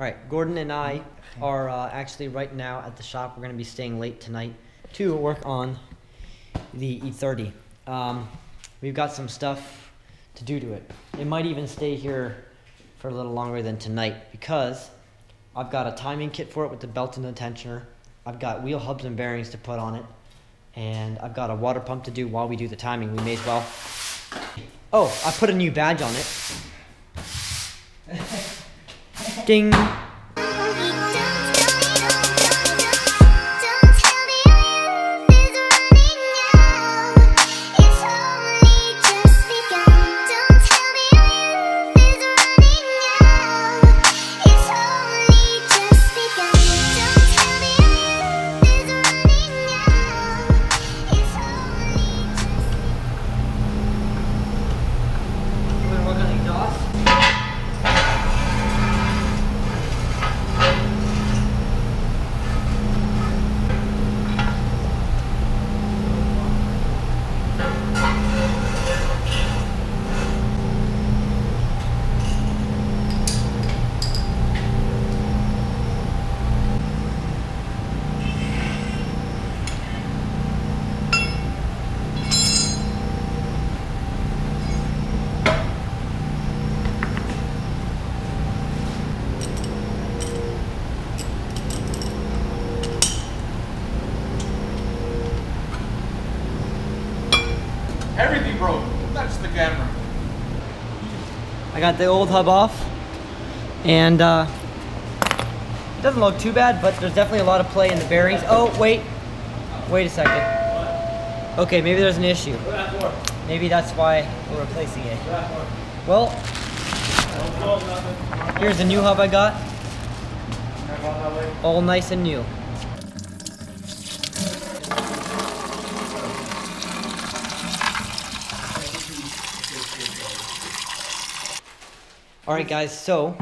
Alright, Gordon and I are actually right now at the shop. We're going to be staying late tonight to work on the E30. We've got some stuff to do to it. It might even stay here for a little longer than tonight because I've got a timing kit for it with the belt and the tensioner. I've got wheel hubs and bearings to put on it. And I've got a water pump to do while we do the timing. We may as well. Oh, I put a new badge on it. Ding. Everything broke. That's the camera. I got the old hub off, and it doesn't look too bad, but there's definitely a lot of play in the bearings. Oh, wait a second. Okay, maybe there's an issue. Maybe that's why we're replacing it. Well, here's the new hub I got. All nice and new. Alright guys, so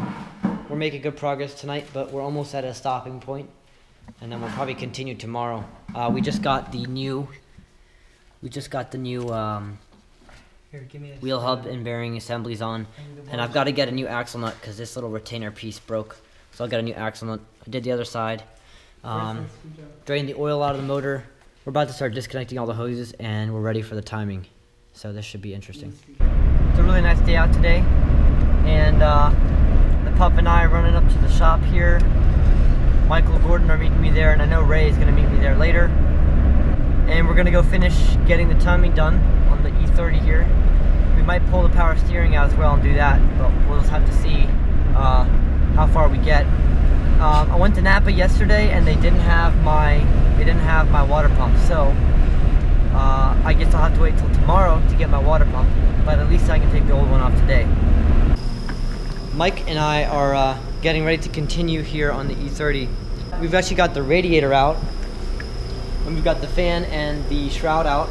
we're making good progress tonight, but we're almost at a stopping point, and then we'll probably continue tomorrow. We just got the new wheel hub and bearing assemblies on, and I've got to get a new axle nut because this little retainer piece broke. So I got a new axle nut. I did the other side. Drained the oil out of the motor. We're about to start disconnecting all the hoses, and we're ready for the timing. So this should be interesting. It's a really nice day out today. And the pup and I are running up to the shop here. Michael and Gordon are meeting me there, and I know Ray is going to meet me there later. And we're going to go finish getting the timing done on the E30 here. We might pull the power steering out as well and do that, but we'll just have to see how far we get. I went to Napa yesterday, and they didn't have my water pump, so I guess I'll have to wait till tomorrow to get my water pump. But at least I can take the old one off today. Mike and I are getting ready to continue here on the E30. We've actually got the radiator out, and we've got the fan and the shroud out.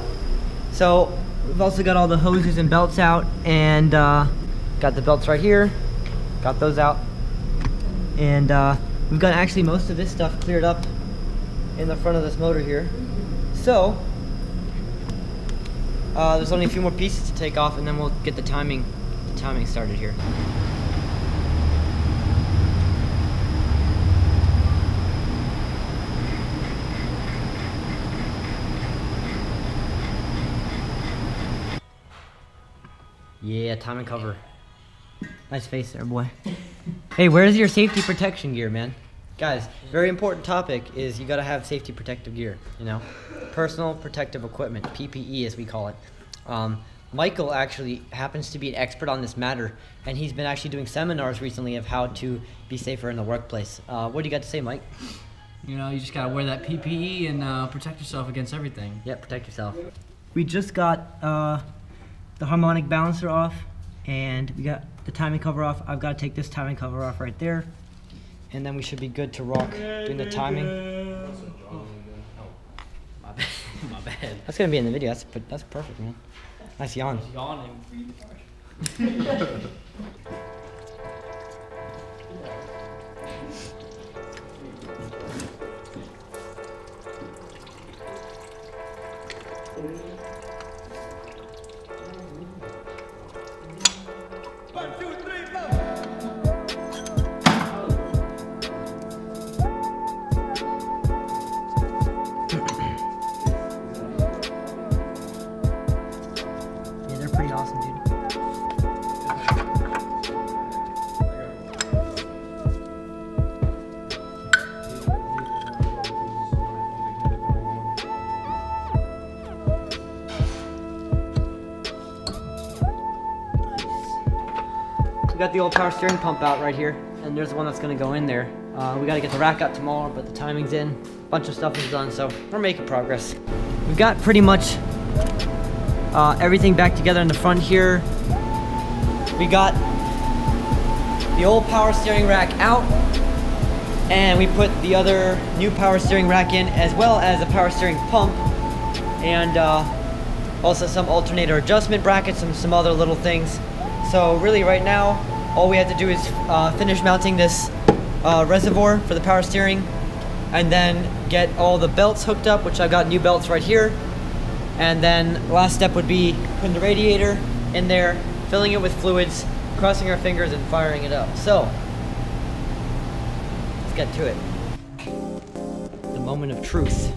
So we've also got all the hoses and belts out, and got the belts right here, got those out. And we've got actually most of this stuff cleared up in the front of this motor here. So there's only a few more pieces to take off, and then we'll get the timing started here. Yeah, timing cover. Nice face there, boy. Hey, where's your safety protection gear, man? Guys, very important topic is you gotta have safety protective gear, you know? Personal protective equipment, PPE as we call it. Michael actually happens to be an expert on this matter, and he's been actually doing seminars recently of how to be safer in the workplace. What do you got to say, Mike? You know, you just gotta wear that PPE and protect yourself against everything. Yeah, protect yourself. We just got the harmonic balancer off, and we got the timing cover off. I've got to take this timing cover off right there, and then we should be good to rock doing the timing. My bad. My bad. That's gonna be in the video. That's perfect, man. Nice yawn. Yawning. we got the old power steering pump out right here, and there's the one that's gonna go in there. We gotta get the rack out tomorrow, but the timing's in. A bunch of stuff is done, so we're making progress. We've got pretty much everything back together in the front here. We got the old power steering rack out, and we put the other new power steering rack in, as well as a power steering pump, and also some alternator adjustment brackets and some other little things. So really right now, all we have to do is finish mounting this reservoir for the power steering, and then get all the belts hooked up, which I've got new belts right here. And then last step would be putting the radiator in there, filling it with fluids, crossing our fingers and firing it up. So, let's get to it. The moment of truth.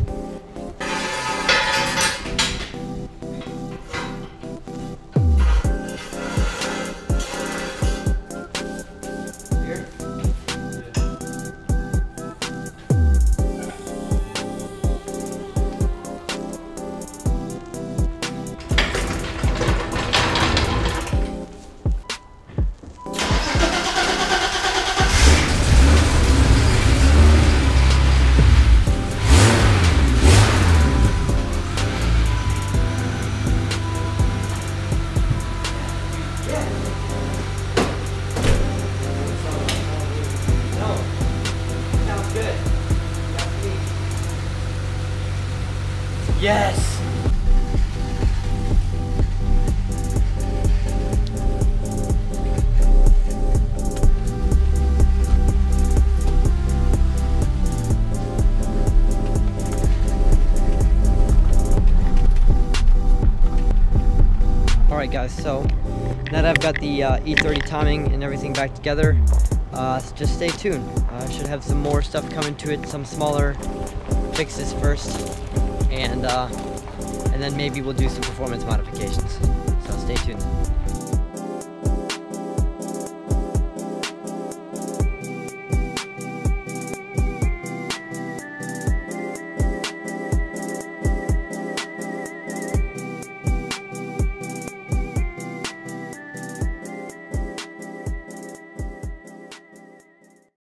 Here. Yes! Alright guys, so now that I've got the E30 timing and everything back together, just stay tuned. I should have some more stuff coming to it, some smaller fixes first, and then maybe we'll do some performance modifications. So stay tuned.